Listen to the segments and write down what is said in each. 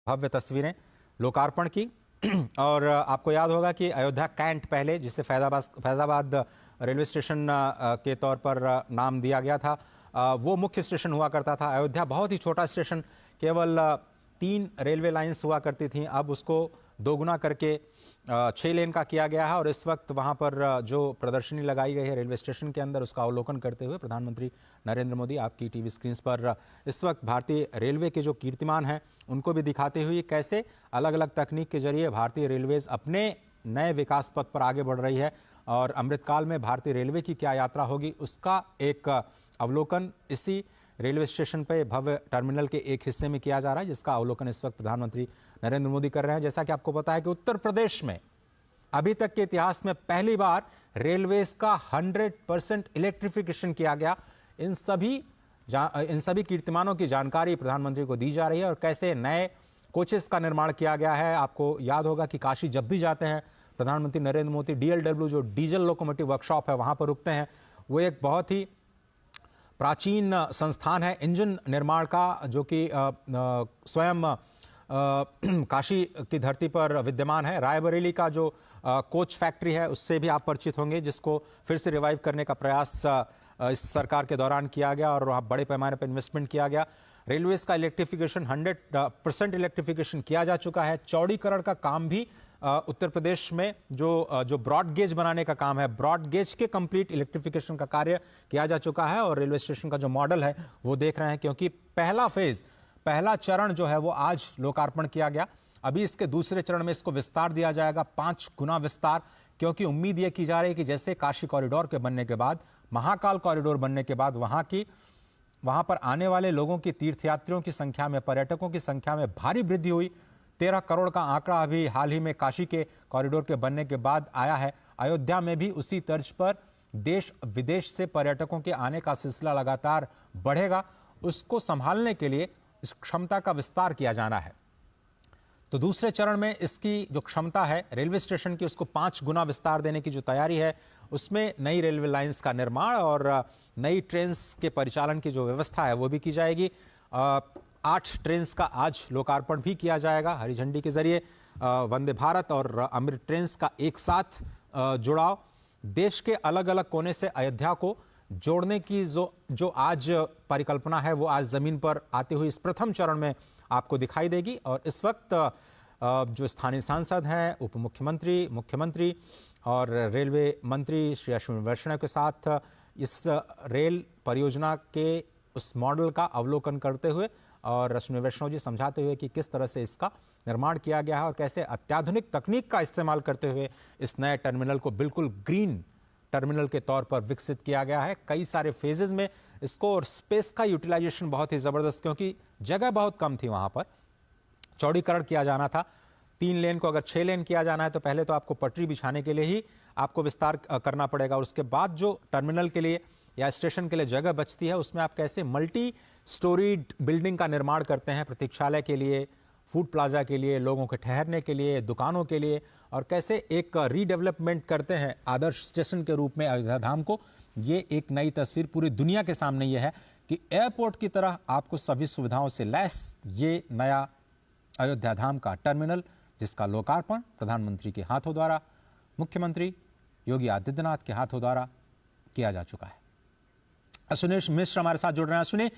भव्य तस्वीरें लोकार्पण की। और आपको याद होगा कि अयोध्या कैंट पहले, जिसे फैजाबाद रेलवे स्टेशन के तौर पर नाम दिया गया था, वो मुख्य स्टेशन हुआ करता था। अयोध्या बहुत ही छोटा स्टेशन, केवल 3 रेलवे लाइंस हुआ करती थीं। अब उसको दोगुना करके 6 लेन का किया गया है। और इस वक्त वहां पर जो प्रदर्शनी लगाई गई है रेलवे स्टेशन के अंदर, उसका अवलोकन करते हुए प्रधानमंत्री नरेंद्र मोदी आपकी टीवी स्क्रीन पर इस वक्त भारतीय रेलवे के जो कीर्तिमान हैं उनको भी दिखाते हुए कैसे अलग अलग तकनीक के जरिए भारतीय रेलवेज अपने नए विकास पथ पर आगे बढ़ रही है। और अमृतकाल में भारतीय रेलवे की क्या यात्रा होगी, उसका एक अवलोकन इसी रेलवे स्टेशन पे भव्य टर्मिनल के एक हिस्से में किया जा रहा है, जिसका अवलोकन इस वक्त प्रधानमंत्री नरेंद्र मोदी कर रहे हैं। जैसा कि आपको पता है कि उत्तर प्रदेश में अभी तक के इतिहास में पहली बार रेलवेज का 100% इलेक्ट्रिफिकेशन किया गया। इन सभी कीर्तिमानों की जानकारी प्रधानमंत्री को दी जा रही है और कैसे नए कोचेस का निर्माण किया गया है। आपको याद होगा कि काशी जब भी जाते हैं प्रधानमंत्री नरेंद्र मोदी, DLW जो डीजल लोकोमोटिव वर्कशॉप है वहां पर रुकते हैं। वो एक बहुत ही प्राचीन संस्थान है इंजन निर्माण का, जो कि स्वयं काशी की धरती पर विद्यमान है। रायबरेली का जो कोच फैक्ट्री है उससे भी आप परिचित होंगे, जिसको फिर से रिवाइव करने का प्रयास इस सरकार के दौरान किया गया और वहाँ बड़े पैमाने पर इन्वेस्टमेंट किया गया। रेलवेज का इलेक्ट्रिफिकेशन 100% इलेक्ट्रिफिकेशन किया जा चुका है। चौड़ीकरण का काम भी उत्तर प्रदेश में जो ब्रॉड गेज बनाने का काम है, ब्रॉड गेज के कंप्लीट इलेक्ट्रिफिकेशन का कार्य किया जा चुका है। और रेलवे स्टेशन का जो मॉडल है वो देख रहे हैं, क्योंकि पहला चरण जो है वो आज लोकार्पण किया गया। अभी इसके दूसरे चरण में इसको विस्तार दिया जाएगा, 5 गुना विस्तार, क्योंकि उम्मीद यह की जा रही है कि जैसे काशी कॉरिडोर के बनने के बाद, महाकाल कॉरिडोर बनने के बाद वहां पर आने वाले लोगों की, तीर्थयात्रियों की संख्या में, पर्यटकों की संख्या में भारी वृद्धि हुई। 13 करोड़ का आंकड़ा अभी हाल ही में काशी के कॉरिडोर के बनने के बाद आया है। अयोध्या में भी उसी तर्ज पर देश विदेश से पर्यटकों के आने का सिलसिला लगातार बढ़ेगा। उसको संभालने के लिए इस क्षमता का विस्तार किया जाना है। तो दूसरे चरण में इसकी जो क्षमता है रेलवे स्टेशन की, उसको 5 गुना विस्तार देने की जो तैयारी है, उसमें नई रेलवे लाइंस का निर्माण और नई ट्रेन्स के परिचालन की जो व्यवस्था है वो भी की जाएगी। 8 ट्रेन्स का आज लोकार्पण भी किया जाएगा हरी झंडी के जरिए। वंदे भारत और अमृत ट्रेन्स का एक साथ जुड़ाव, देश के अलग अलग कोने से अयोध्या को जोड़ने की जो आज परिकल्पना है वो आज जमीन पर आती हुई इस प्रथम चरण में आपको दिखाई देगी। और इस वक्त जो स्थानीय सांसद हैं, उप मुख्यमंत्री, मुख्यमंत्री और रेलवे मंत्री श्री अश्विनी वैष्णव के साथ इस रेल परियोजना के उस मॉडल का अवलोकन करते हुए और अश्विनी वैष्णव जी समझाते हुए कि किस तरह से इसका निर्माण किया गया है और कैसे अत्याधुनिक तकनीक का इस्तेमाल करते हुए इस नए टर्मिनल को बिल्कुल ग्रीन टर्मिनल के तौर पर विकसित किया गया है। कई सारे फेजेस में इसको, और स्पेस का यूटिलाइजेशन बहुत ही जबरदस्त, क्योंकि जगह बहुत कम थी वहां पर। चौड़ीकरण किया जाना था, 3 लेन को अगर 6 लेन किया जाना है तो पहले तो आपको पटरी बिछाने के लिए ही आपको विस्तार करना पड़ेगा। और उसके बाद जो टर्मिनल के लिए या स्टेशन के लिए जगह बचती है, उसमें आप कैसे मल्टी स्टोरीड बिल्डिंग का निर्माण करते हैं, प्रतीक्षालय के लिए, फूड प्लाजा के लिए, लोगों के ठहरने के लिए, दुकानों के लिए, और कैसे एक रीडेवलपमेंट करते हैं आदर्श स्टेशन के रूप में अयोध्या धाम को। ये एक नई तस्वीर पूरी दुनिया के सामने ये है कि एयरपोर्ट की तरह आपको सभी सुविधाओं से लैस ये नया अयोध्या धाम का टर्मिनल, जिसका लोकार्पण प्रधानमंत्री के हाथों द्वारा, मुख्यमंत्री योगी आदित्यनाथ के हाथों द्वारा किया जा चुका है। अश्विनी मिश्र हमारे साथ जुड़ रहे हैं। अश्विनी,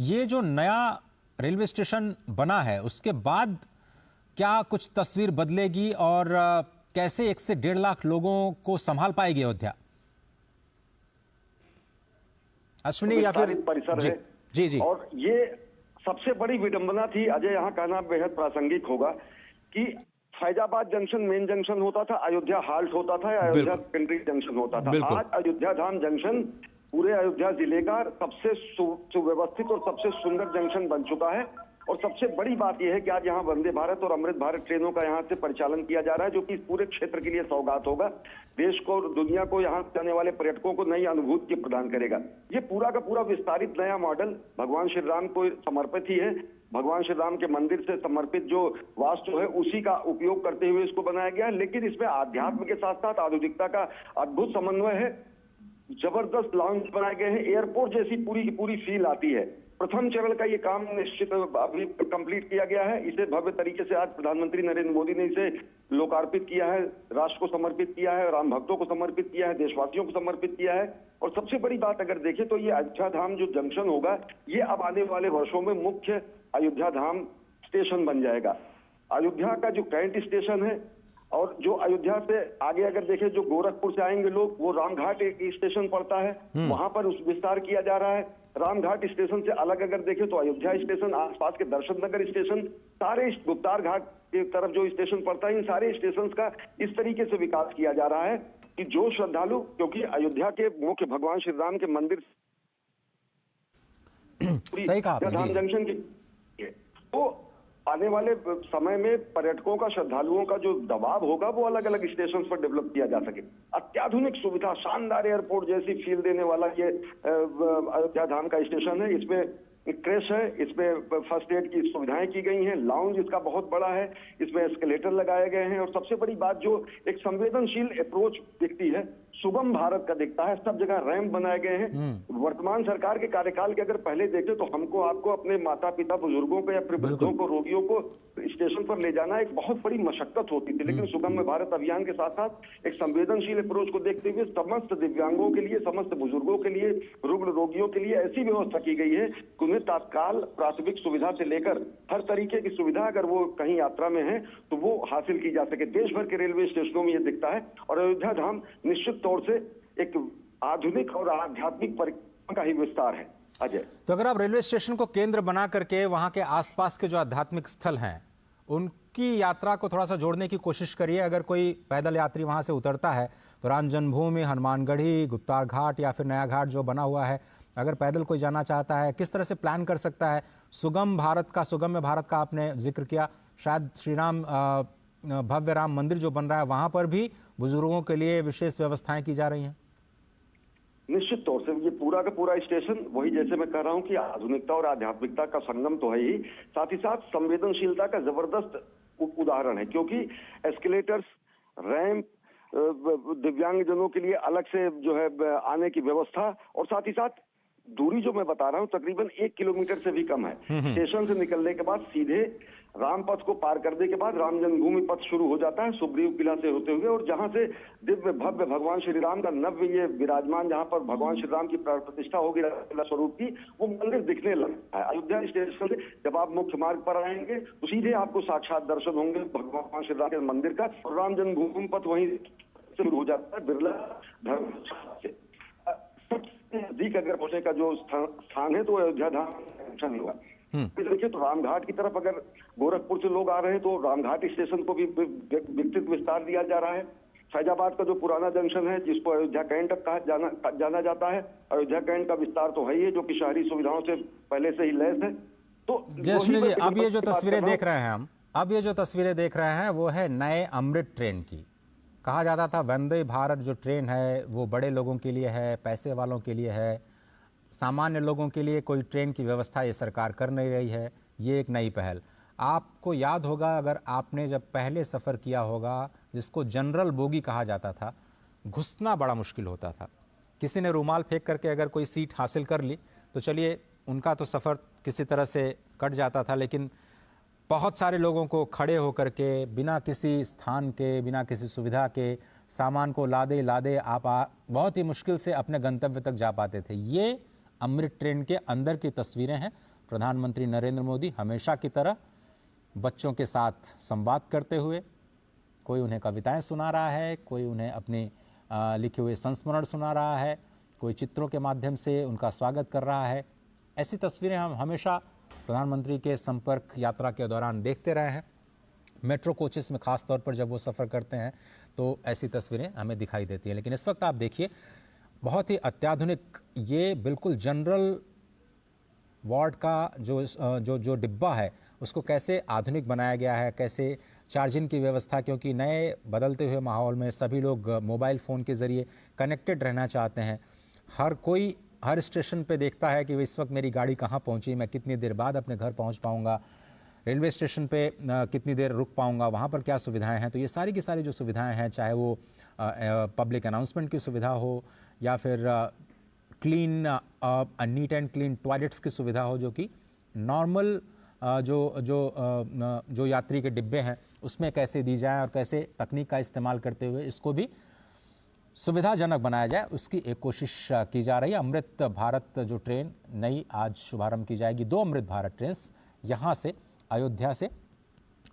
ये जो नया रेलवे स्टेशन बना है उसके बाद क्या कुछ तस्वीर बदलेगी और कैसे 1 से 1.5 लाख लोगों को संभाल पाएगी अयोध्या? अश्विनी, या फिर परिसर जी, है। जी जी। और ये सबसे बड़ी विडंबना थी अजय, यहाँ कहना बेहद प्रासंगिक होगा कि फैजाबाद जंक्शन मेन जंक्शन होता था, अयोध्या हाल्ट होता था, अयोध्या सेकेंडरी जंक्शन होता था। आज अयोध्या धाम जंक्शन पूरे अयोध्या जिले का सबसे सुव्यवस्थित और सबसे सुंदर जंक्शन बन चुका है। और सबसे बड़ी बात यह है कि आज यहाँ वंदे भारत और अमृत भारत ट्रेनों का यहाँ से परिचालन किया जा रहा है, जो कि इस पूरे क्षेत्र के लिए सौगात होगा। देश को, दुनिया को, यहाँ जाने वाले पर्यटकों को नई अनुभूति प्रदान करेगा। ये पूरा का पूरा विस्तारित नया मॉडल भगवान श्री राम को समर्पित ही है। भगवान श्री राम के मंदिर से समर्पित जो वास्तु है उसी का उपयोग करते हुए इसको बनाया गया है। लेकिन इसमें आध्यात्म के साथ साथ आधुनिकता का अद्भुत समन्वय है। जबरदस्त लाउंज बनाए गए हैं, एयरपोर्ट जैसी पूरी की पूरी फील आती है। प्रथम चरण का ये काम निश्चित अभी कंप्लीट किया गया है। इसे भव्य तरीके से आज प्रधानमंत्री नरेंद्र मोदी ने इसे लोकार्पित किया है, राष्ट्र को समर्पित किया है, राम भक्तों को समर्पित किया है, देशवासियों को समर्पित किया है। और सबसे बड़ी बात अगर देखें तो ये अयोध्या धाम जो जंक्शन होगा, ये अब आने वाले वर्षों में मुख्य अयोध्या धाम स्टेशन बन जाएगा। अयोध्या का जो कैंट स्टेशन है और जो अयोध्या से आगे अगर देखें, जो गोरखपुर से आएंगे लोग, वो रामघाट एक स्टेशन पड़ता है, वहां पर उस विस्तार किया जा रहा है। रामघाट स्टेशन से अलग अगर देखें तो अयोध्या स्टेशन, आसपास के दर्शन नगर स्टेशन, सारे गुप्तार घाट की तरफ जो स्टेशन पड़ता है, इन सारे स्टेशन का इस तरीके से विकास किया जा रहा है कि जो श्रद्धालु, क्योंकि अयोध्या के मुख्य भगवान श्री राम के मंदिर सही कहा आपने, धाम जंक्शन की, तो आने वाले समय में पर्यटकों का, श्रद्धालुओं का जो दबाव होगा वो अलग अलग स्टेशन पर डेवलप किया जा सके। अत्याधुनिक सुविधा, शानदार एयरपोर्ट जैसी फील देने वाला ये अयोध्या धाम का स्टेशन है। इसमें क्रेश है, इसमें फर्स्ट एड की सुविधाएं की गई हैं, लाउंज इसका बहुत बड़ा है, इसमें एस्केलेटर लगाए गए हैं और सबसे बड़ी बात जो एक संवेदनशील अप्रोच दिखती है, सुगम भारत का दिखता है। सब जगह रैंप बनाए गए हैं। वर्तमान सरकार के कार्यकाल के अगर पहले देखें तो हमको, आपको अपने माता पिता, बुजुर्गों को या फिर वृद्धों को, रोगियों को स्टेशन पर ले जाना एक बहुत बड़ी मशक्कत होती थी। लेकिन सुगम भारत अभियान के साथ साथ एक संवेदनशील अप्रोच को देखते हुए समस्त दिव्यांगों के लिए, समस्त बुजुर्गों के लिए, रुग्ण रोगियों के लिए ऐसी व्यवस्था की गई है कि उन्हें तत्काल प्राथमिक सुविधा से लेकर हर तरीके की सुविधा अगर वो कहीं यात्रा में है तो वो हासिल की जा सके। देश भर के रेलवे स्टेशनों में ये दिखता है और अयोध्या धाम निश्चित तौर से एक आधुनिक और आध्यात्मिक परिक्रमा का ही विस्तार है। अजय, तो अगर आप रेलवे स्टेशन को केंद्र बना करके वहां के आसपास के जो आध्यात्मिक स्थल हैं उनकी यात्रा को थोड़ा सा जोड़ने की कोशिश करिए। अगर कोई पैदल यात्री वहां से उतरता है तो राम जन्मभूमि, हनुमानगढ़ी, गुप्तार घाट या फिर नया घाट जो बना हुआ है, अगर पैदल कोई जाना चाहता है, किस तरह से प्लान कर सकता है? सुगम्य भारत का आपने जिक्र किया, शायद श्री राम भव्य राम मंदिर जो बन रहा है वहां पर भी बुजुर्गों के लिए विशेष व्यवस्थाएं की जा रही हैं। निश्चित तौर से ये पूरा का पूरा स्टेशन, वही जैसे मैं कह रहा हूं कि आधुनिकता और आध्यात्मिकता का संगम तो है ही, साथ ही साथ संवेदनशीलता का जबरदस्त उदाहरण है। क्योंकि एस्केलेटर्स, रैंप, दिव्यांगजनों के लिए अलग से जो है आने की व्यवस्था, और साथ ही साथ दूरी जो मैं बता रहा हूं तकरीबन 1 किलोमीटर से भी कम है। स्टेशन से निकलने के बाद सीधे रामपथ को पार करने के बाद राम जन्मभूमि पथ शुरू हो जाता है, सुग्रीव किला से होते हुए, और जहां से दिव्य भव्य भगवान श्री राम का नव्य ये विराजमान, जहां पर भगवान श्री राम की प्रतिष्ठा होगी स्वरूप की, वो मंदिर दिखने लगता है। अयोध्या स्टेशन से जब आप मुख्य मार्ग पर आएंगे तो सीधे आपको साक्षात दर्शन होंगे भगवान श्री राम के मंदिर का, और राम जन्मभूमि पथ वहीं शुरू हो जाता है बिरला धर्मशाला से। सबसे नजदीक अगर पहुंचने का जो स्थान है तो अयोध्या धाम हुआ। देखिए तो रामघाट की तरफ अगर गोरखपुर से लोग आ रहे हैं तो रामघाट स्टेशन को भी विकसित विस्तार दिया जा रहा है। फैजाबाद का जो पुराना जंक्शन है जिसको अयोध्या कैंट कहा जाना जाता है, अयोध्या कैंट का विस्तार तो है ही है, जो कि शहरी सुविधाओं से पहले से ही लैस है। तो जयश्री जी, अब ये जो तस्वीरें देख रहे हैं हम, अब ये जो तस्वीरें देख रहे हैं वो है नए अमृत ट्रेन की। कहा जाता था वंदे भारत जो ट्रेन है वो बड़े लोगों के लिए है, पैसे वालों के लिए है, सामान्य लोगों के लिए कोई ट्रेन की व्यवस्था ये सरकार कर नहीं रही है। ये एक नई पहल। आपको याद होगा, अगर आपने जब पहले सफ़र किया होगा, जिसको जनरल बोगी कहा जाता था, घुसना बड़ा मुश्किल होता था। किसी ने रूमाल फेंक करके अगर कोई सीट हासिल कर ली तो चलिए उनका तो सफ़र किसी तरह से कट जाता था, लेकिन बहुत सारे लोगों को खड़े होकर के बिना किसी स्थान के, बिना किसी सुविधा के, सामान को लादे लादे आप बहुत ही मुश्किल से अपने गंतव्य तक जा पाते थे। ये अमृत ट्रेन के अंदर की तस्वीरें हैं। प्रधानमंत्री नरेंद्र मोदी हमेशा की तरह बच्चों के साथ संवाद करते हुए, कोई उन्हें कविताएं सुना रहा है, कोई उन्हें अपने लिखे हुए संस्मरण सुना रहा है, कोई चित्रों के माध्यम से उनका स्वागत कर रहा है। ऐसी तस्वीरें हम हमेशा प्रधानमंत्री के संपर्क यात्रा के दौरान देखते रहे हैं। मेट्रो कोचेस में ख़ास तौर पर जब वो सफ़र करते हैं तो ऐसी तस्वीरें हमें दिखाई देती हैं। लेकिन इस वक्त आप देखिए बहुत ही अत्याधुनिक, ये बिल्कुल जनरल वार्ड का जो डिब्बा है उसको कैसे आधुनिक बनाया गया है, कैसे चार्जिंग की व्यवस्था, क्योंकि नए बदलते हुए माहौल में सभी लोग मोबाइल फ़ोन के ज़रिए कनेक्टेड रहना चाहते हैं। हर कोई हर स्टेशन पे देखता है कि इस वक्त मेरी गाड़ी कहाँ पहुँची, मैं कितनी देर बाद अपने घर पहुँच पाऊँगा, रेलवे स्टेशन पे कितनी देर रुक पाऊँगा, वहाँ पर क्या सुविधाएं हैं। तो ये सारी की सारी जो सुविधाएं हैं, चाहे वो पब्लिक अनाउंसमेंट की सुविधा हो या फिर clean neat and clean toilets की सुविधा हो, जो कि नॉर्मल जो यात्री के डिब्बे हैं उसमें कैसे दी जाए और कैसे तकनीक का इस्तेमाल करते हुए इसको भी सुविधाजनक बनाया जाए, उसकी एक कोशिश की जा रही है। अमृत भारत जो ट्रेन नई आज शुभारंभ की जाएगी, 2 अमृत भारत ट्रेन यहाँ से अयोध्या से,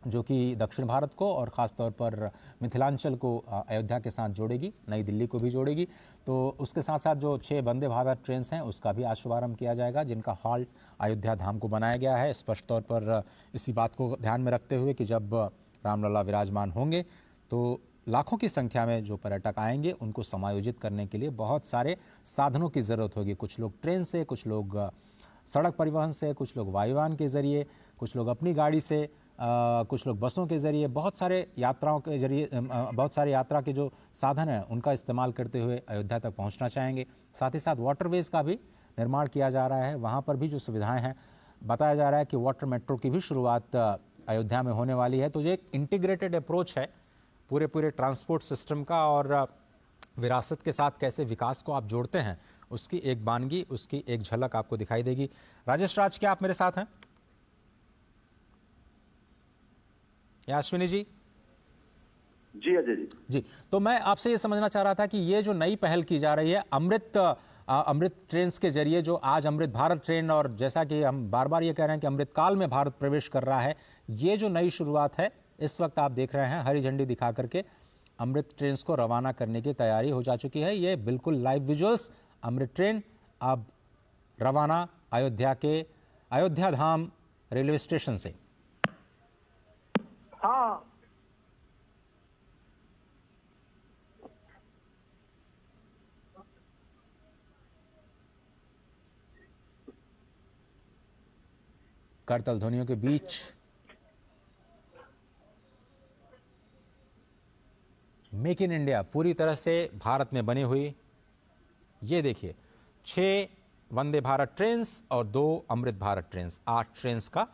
जो कि दक्षिण भारत को और ख़ास तौर पर मिथिलांचल को अयोध्या के साथ जोड़ेगी, नई दिल्ली को भी जोड़ेगी। तो उसके साथ साथ जो 6 वंदे भारत ट्रेन हैं उसका भी आज शुभारंभ किया जाएगा, जिनका हॉल्ट अयोध्या धाम को बनाया गया है, स्पष्ट तौर पर इसी बात को ध्यान में रखते हुए कि जब रामलला विराजमान होंगे तो लाखों की संख्या में जो पर्यटक आएंगे उनको समायोजित करने के लिए बहुत सारे साधनों की ज़रूरत होगी। कुछ लोग ट्रेन से, कुछ लोग सड़क परिवहन से, कुछ लोग वायुयान के ज़रिए, कुछ लोग अपनी गाड़ी से, कुछ लोग बसों के ज़रिए, बहुत सारे यात्राओं के ज़रिए, बहुत सारे यात्रा के जो साधन हैं उनका इस्तेमाल करते हुए अयोध्या तक पहुंचना चाहेंगे। साथ ही साथ वाटरवेज का भी निर्माण किया जा रहा है, वहाँ पर भी जो सुविधाएं हैं, बताया जा रहा है कि वाटर मेट्रो की भी शुरुआत अयोध्या में होने वाली है। तो ये एक इंटीग्रेटेड अप्रोच है पूरे ट्रांसपोर्ट सिस्टम का, और विरासत के साथ कैसे विकास को आप जोड़ते हैं उसकी एक बानगी, उसकी एक झलक आपको दिखाई देगी। राजेश राज, क्या आप मेरे साथ हैं? या अश्विनी जी? जी अजय जी। जी, तो मैं आपसे ये समझना चाह रहा था कि ये जो नई पहल की जा रही है अमृत ट्रेन के जरिए, जो आज अमृत भारत ट्रेन, और जैसा कि हम बार बार ये कह रहे हैं कि अमृत काल में भारत प्रवेश कर रहा है, ये जो नई शुरुआत है, इस वक्त आप देख रहे हैं हरी झंडी दिखा करके अमृत ट्रेन को रवाना करने की तैयारी हो जा चुकी है। ये बिल्कुल लाइव विजुअल्स, अमृत ट्रेन अब रवाना अयोध्या धाम रेलवे स्टेशन से। हाँ, करतल ध्वनियों के बीच मेक इन इंडिया पूरी तरह से भारत में बनी हुई, ये देखिए 6 वंदे भारत ट्रेन्स और 2 अमृत भारत ट्रेन्स, 8 ट्रेन्स का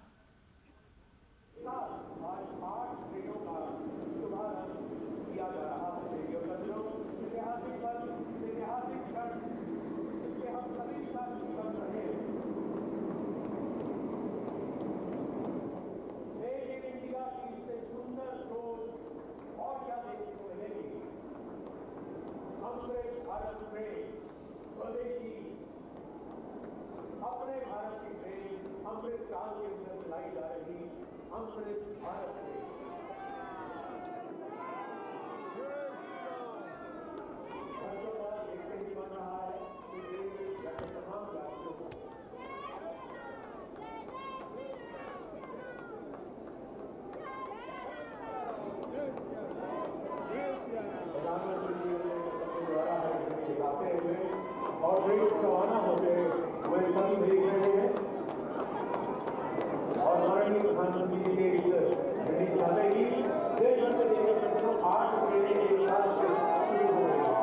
और ट्रेन रवाना होते हुए सभी देख रहे हैं और माननीय प्रधानमंत्री के इस जाते ही देश भर में देख सकते हो 8 ट्रेनें एक साथ शुरू हो रही हैं।